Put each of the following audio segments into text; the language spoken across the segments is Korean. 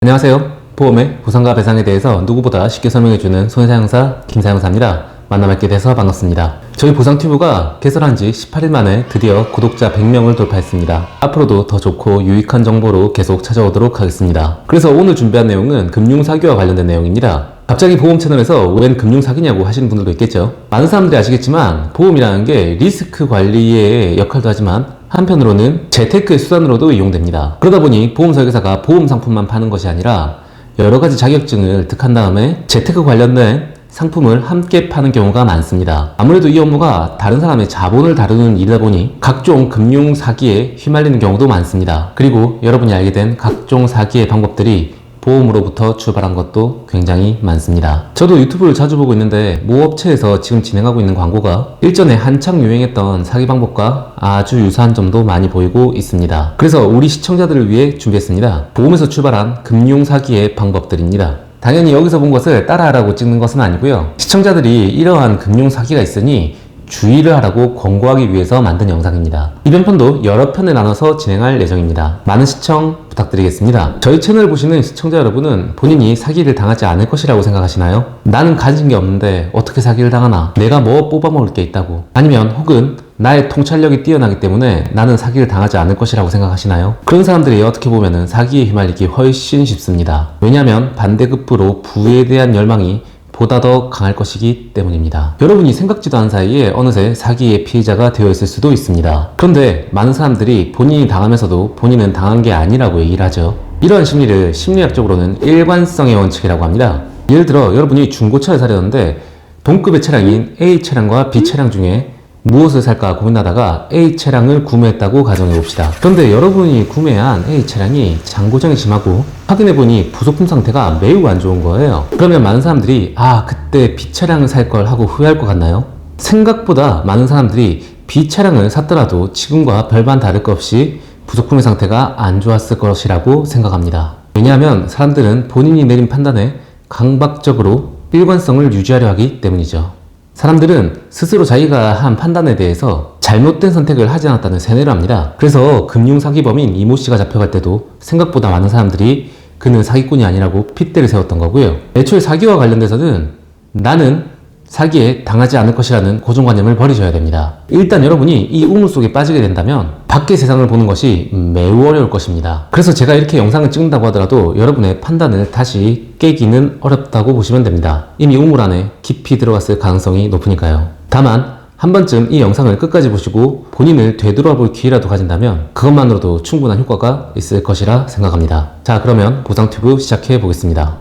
안녕하세요. 보험의 보상과 배상에 대해서 누구보다 쉽게 설명해주는 손해사용사 김사용사입니다. 만나뵙게 돼서 반갑습니다. 저희 보상튜브가 개설한 지 18일 만에 드디어 구독자 100명을 돌파했습니다. 앞으로도 더 좋고 유익한 정보로 계속 찾아오도록 하겠습니다. 그래서 오늘 준비한 내용은 금융사기와 관련된 내용입니다. 갑자기 보험 채널에서 웬 금융사기냐고 하시는 분들도 있겠죠. 많은 사람들이 아시겠지만 보험이라는 게 리스크 관리의 역할도 하지만 한편으로는 재테크의 수단으로도 이용됩니다. 그러다 보니 보험 설계사가 보험 상품만 파는 것이 아니라 여러 가지 자격증을 득한 다음에 재테크 관련된 상품을 함께 파는 경우가 많습니다. 아무래도 이 업무가 다른 사람의 자본을 다루는 일이다 보니 각종 금융 사기에 휘말리는 경우도 많습니다. 그리고 여러분이 알게 된 각종 사기의 방법들이 보험으로부터 출발한 것도 굉장히 많습니다. 저도 유튜브를 자주 보고 있는데 모 업체에서 지금 진행하고 있는 광고가 일전에 한창 유행했던 사기 방법과 아주 유사한 점도 많이 보이고 있습니다. 그래서 우리 시청자들을 위해 준비했습니다. 보험에서 출발한 금융 사기의 방법들입니다. 당연히 여기서 본 것을 따라하라고 찍는 것은 아니고요. 시청자들이 이러한 금융 사기가 있으니 주의를 하라고 권고하기 위해서 만든 영상입니다. 이번 편도 여러 편에 나눠서 진행할 예정입니다. 많은 시청 부탁드리겠습니다. 저희 채널을 보시는 시청자 여러분은 본인이 사기를 당하지 않을 것이라고 생각하시나요? 나는 가진 게 없는데 어떻게 사기를 당하나? 내가 뭐 뽑아먹을 게 있다고? 아니면 혹은 나의 통찰력이 뛰어나기 때문에 나는 사기를 당하지 않을 것이라고 생각하시나요? 그런 사람들이 어떻게 보면 사기에 휘말리기 훨씬 쉽습니다. 왜냐하면 반대급부로 부에 대한 열망이 보다 더 강할 것이기 때문입니다. 여러분이 생각지도 않은 사이에 어느새 사기의 피해자가 되어 있을 수도 있습니다. 그런데 많은 사람들이 본인이 당하면서도 본인은 당한 게 아니라고 얘기를 하죠. 이러한 심리를 심리학적으로는 일관성의 원칙이라고 합니다. 예를 들어 여러분이 중고차를 사려는데 동급의 차량인 A 차량과 B 차량 중에 무엇을 살까 고민하다가 A 차량을 구매했다고 가정해봅시다. 그런데 여러분이 구매한 A 차량이 잔고장이 심하고 확인해보니 부속품 상태가 매우 안 좋은 거예요. 그러면 많은 사람들이 그때 B 차량을 살 걸 하고 후회할 것 같나요? 생각보다 많은 사람들이 B 차량을 샀더라도 지금과 별반 다를 것 없이 부속품의 상태가 안 좋았을 것이라고 생각합니다. 왜냐하면 사람들은 본인이 내린 판단에 강박적으로 일관성을 유지하려 하기 때문이죠. 사람들은 스스로 자기가 한 판단에 대해서 잘못된 선택을 하지 않았다는 세뇌를 합니다. 그래서 금융사기범인 이모 씨가 잡혀갈 때도 생각보다 많은 사람들이 그는 사기꾼이 아니라고 핏대를 세웠던 거고요. 애초에 사기와 관련돼서는 나는 사기에 당하지 않을 것이라는 고정관념을 버리셔야 됩니다. 일단 여러분이 이 우물 속에 빠지게 된다면 밖의 세상을 보는 것이 매우 어려울 것입니다. 그래서 제가 이렇게 영상을 찍는다고 하더라도 여러분의 판단을 다시 깨기는 어렵다고 보시면 됩니다. 이미 우물 안에 깊이 들어갔을 가능성이 높으니까요. 다만 한 번쯤 이 영상을 끝까지 보시고 본인을 되돌아볼 기회라도 가진다면 그것만으로도 충분한 효과가 있을 것이라 생각합니다. 자, 그러면 보상튜브 시작해 보겠습니다.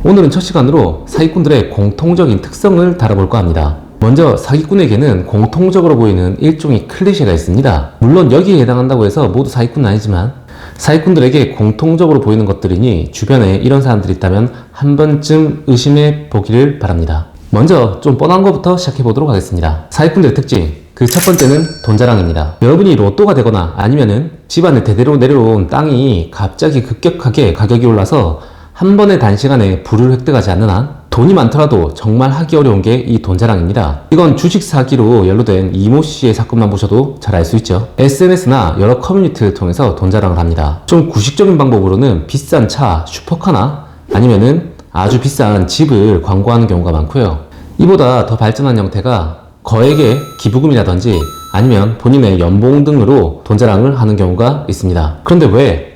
오늘은 첫 시간으로 사기꾼들의 공통적인 특성을 다뤄볼까 합니다. 먼저 사기꾼에게는 공통적으로 보이는 일종의 클리셰가 있습니다. 물론 여기에 해당한다고 해서 모두 사기꾼은 아니지만 사기꾼들에게 공통적으로 보이는 것들이니 주변에 이런 사람들이 있다면 한 번쯤 의심해 보기를 바랍니다. 먼저 좀 뻔한 것부터 시작해 보도록 하겠습니다. 사기꾼들의 특징, 그 첫 번째는 돈자랑입니다. 여러분이 로또가 되거나 아니면은 집안에 대대로 내려온 땅이 갑자기 급격하게 가격이 올라서 한 번의 단시간에 부를 획득하지 않는 한 돈이 많더라도 정말 하기 어려운 게 이 돈자랑입니다. 이건 주식 사기로 연루된 이모 씨의 사건만 보셔도 잘 알 수 있죠. SNS나 여러 커뮤니티를 통해서 돈자랑을 합니다. 좀 구식적인 방법으로는 비싼 차, 슈퍼카나 아니면은 아주 비싼 집을 광고하는 경우가 많고요. 이보다 더 발전한 형태가 거액의 기부금이라든지 아니면 본인의 연봉 등으로 돈자랑을 하는 경우가 있습니다. 그런데 왜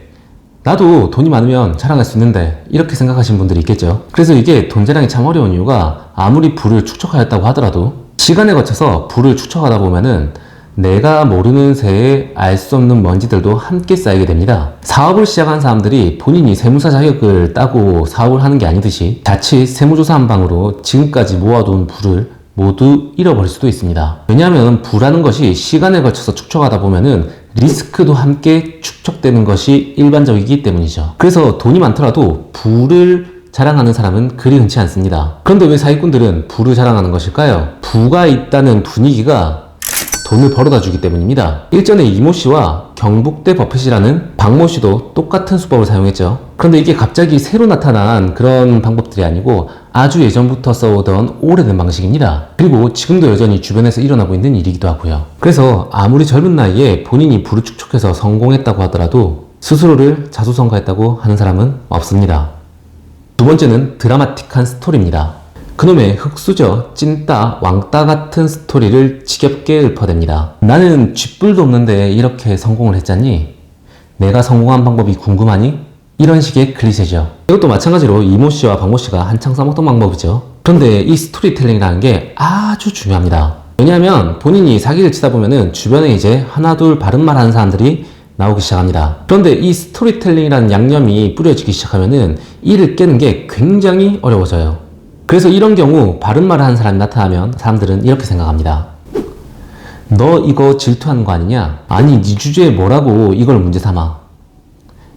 나도 돈이 많으면 자랑할 수 있는데 이렇게 생각하시는 분들이 있겠죠. 그래서 이게 돈자랑이 참 어려운 이유가 아무리 부를 축적하였다고 하더라도 시간에 거쳐서 부를 축적하다 보면은 내가 모르는 새에 알 수 없는 먼지들도 함께 쌓이게 됩니다. 사업을 시작한 사람들이 본인이 세무사 자격을 따고 사업을 하는 게 아니듯이 자칫 세무조사 한 방으로 지금까지 모아둔 부를 모두 잃어버릴 수도 있습니다. 왜냐하면 부라는 것이 시간에 걸쳐서 축적하다 보면은 리스크도 함께 축적되는 것이 일반적이기 때문이죠. 그래서 돈이 많더라도 부를 자랑하는 사람은 그리 흔치 않습니다. 그런데 왜 사기꾼들은 부를 자랑하는 것일까요? 부가 있다는 분위기가 돈을 벌어다 주기 때문입니다. 일전에 이모 씨와 경북대 버핏이라는 박모 씨도 똑같은 수법을 사용했죠. 그런데 이게 갑자기 새로 나타난 그런 방법들이 아니고 아주 예전부터 써오던 오래된 방식입니다. 그리고 지금도 여전히 주변에서 일어나고 있는 일이기도 하고요. 그래서 아무리 젊은 나이에 본인이 부를 축적해서 성공했다고 하더라도 스스로를 자수성가했다고 하는 사람은 없습니다. 두 번째는 드라마틱한 스토리입니다. 그놈의 흙수저, 찐따, 왕따 같은 스토리를 지겹게 읊어댑니다. 나는 쥐뿔도 없는데 이렇게 성공을 했잖니? 내가 성공한 방법이 궁금하니? 이런 식의 클리셰죠. 이것도 마찬가지로 이모씨와 박모씨가 한창 써먹던 방법이죠. 그런데 이 스토리텔링이라는 게 아주 중요합니다. 왜냐하면 본인이 사기를 치다 보면은 주변에 이제 하나둘 바른말 하는 사람들이 나오기 시작합니다. 그런데 이 스토리텔링이라는 양념이 뿌려지기 시작하면은 이를 깨는 게 굉장히 어려워져요. 그래서 이런 경우 바른말을 하는 사람이 나타나면 사람들은 이렇게 생각합니다. 너 이거 질투하는 거 아니냐? 아니 네 주제에 뭐라고 이걸 문제 삼아.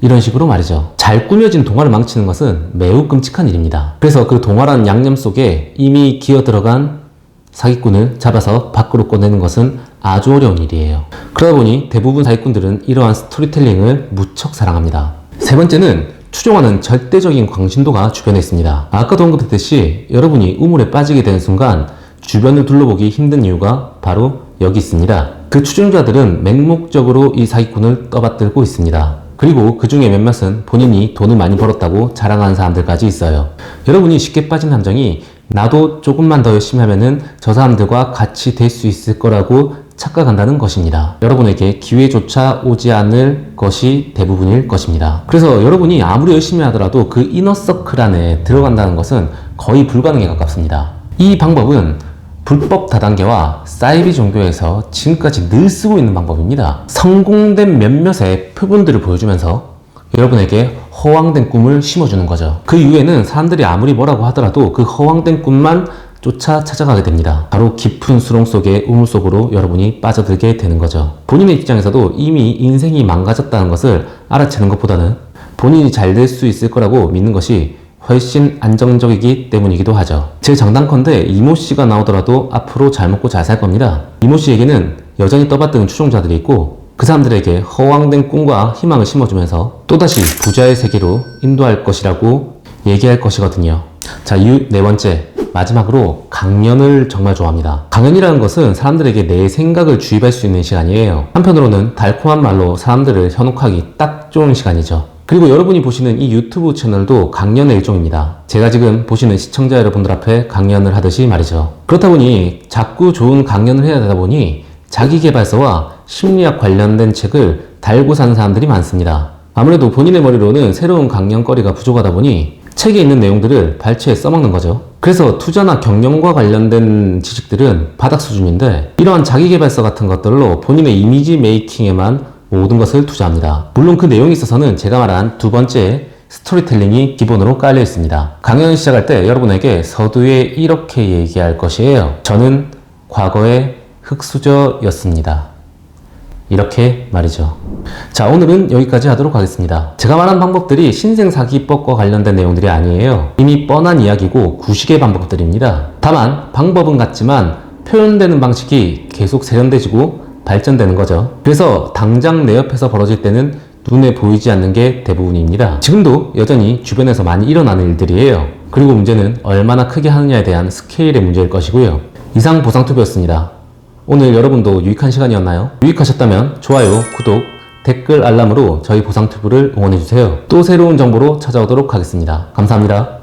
이런 식으로 말이죠. 잘 꾸며진 동화를 망치는 것은 매우 끔찍한 일입니다. 그래서 그 동화라는 양념 속에 이미 기어 들어간 사기꾼을 잡아서 밖으로 꺼내는 것은 아주 어려운 일이에요. 그러다 보니 대부분 사기꾼들은 이러한 스토리텔링을 무척 사랑합니다. 세 번째는 추종하는 절대적인 광신도가 주변에 있습니다. 아까도 언급했듯이 여러분이 우물에 빠지게 되는 순간 주변을 둘러보기 힘든 이유가 바로 여기 있습니다. 그 추종자들은 맹목적으로 이 사기꾼을 떠받들고 있습니다. 그리고 그 중에 몇몇은 본인이 돈을 많이 벌었다고 자랑하는 사람들까지 있어요. 여러분이 쉽게 빠진 함정이 나도 조금만 더 열심히 하면은 저 사람들과 같이 될 수 있을 거라고 착각한다는 것입니다. 여러분에게 기회조차 오지 않을 것이 대부분일 것입니다. 그래서 여러분이 아무리 열심히 하더라도 그 이너서클 안에 들어간다는 것은 거의 불가능에 가깝습니다. 이 방법은 불법 다단계와 사이비 종교에서 지금까지 늘 쓰고 있는 방법입니다. 성공된 몇몇의 표본들을 보여주면서 여러분에게 허황된 꿈을 심어주는 거죠. 그 이후에는 사람들이 아무리 뭐라고 하더라도 그 허황된 꿈만 쫓아 찾아가게 됩니다. 바로 깊은 수렁 속의 우물 속으로 여러분이 빠져들게 되는 거죠. 본인의 입장에서도 이미 인생이 망가졌다는 것을 알아채는 것보다는 본인이 잘 될 수 있을 거라고 믿는 것이 훨씬 안정적이기 때문이기도 하죠. 제 장단컨대 이모씨가 나오더라도 앞으로 잘 먹고 잘 살 겁니다. 이모씨에게는 여전히 떠받드는 추종자들이 있고 그 사람들에게 허황된 꿈과 희망을 심어주면서 또다시 부자의 세계로 인도할 것이라고 얘기할 것이거든요. 자, 네 번째. 마지막으로 강연을 정말 좋아합니다. 강연이라는 것은 사람들에게 내 생각을 주입할 수 있는 시간이에요. 한편으로는 달콤한 말로 사람들을 현혹하기 딱 좋은 시간이죠. 그리고 여러분이 보시는 이 유튜브 채널도 강연의 일종입니다. 제가 지금 보시는 시청자 여러분들 앞에 강연을 하듯이 말이죠. 그렇다 보니 자꾸 좋은 강연을 해야 되다 보니 자기계발서와 심리학 관련된 책을 달고 사는 사람들이 많습니다. 아무래도 본인의 머리로는 새로운 강연거리가 부족하다 보니 책에 있는 내용들을 발췌해 써먹는 거죠. 그래서 투자나 경영과 관련된 지식들은 바닥 수준인데 이러한 자기계발서 같은 것들로 본인의 이미지 메이킹에만 모든 것을 투자합니다. 물론 그 내용에 있어서는 제가 말한 두 번째 스토리텔링이 기본으로 깔려 있습니다. 강연을 시작할 때 여러분에게 서두에 이렇게 얘기할 것이에요. 저는 과거의 흙수저였습니다. 이렇게 말이죠. 자, 오늘은 여기까지 하도록 하겠습니다. 제가 말한 방법들이 신생사기법과 관련된 내용들이 아니에요. 이미 뻔한 이야기고 구식의 방법들입니다. 다만 방법은 같지만 표현되는 방식이 계속 세련돼지고 발전되는 거죠. 그래서 당장 내 옆에서 벌어질 때는 눈에 보이지 않는 게 대부분입니다. 지금도 여전히 주변에서 많이 일어나는 일들이에요. 그리고 문제는 얼마나 크게 하느냐에 대한 스케일의 문제일 것이고요. 이상 보상투표였습니다. 오늘 여러분도 유익한 시간이었나요? 유익하셨다면 좋아요, 구독, 댓글 알람으로 저희 보상튜브를 응원해주세요. 또 새로운 정보로 찾아오도록 하겠습니다. 감사합니다.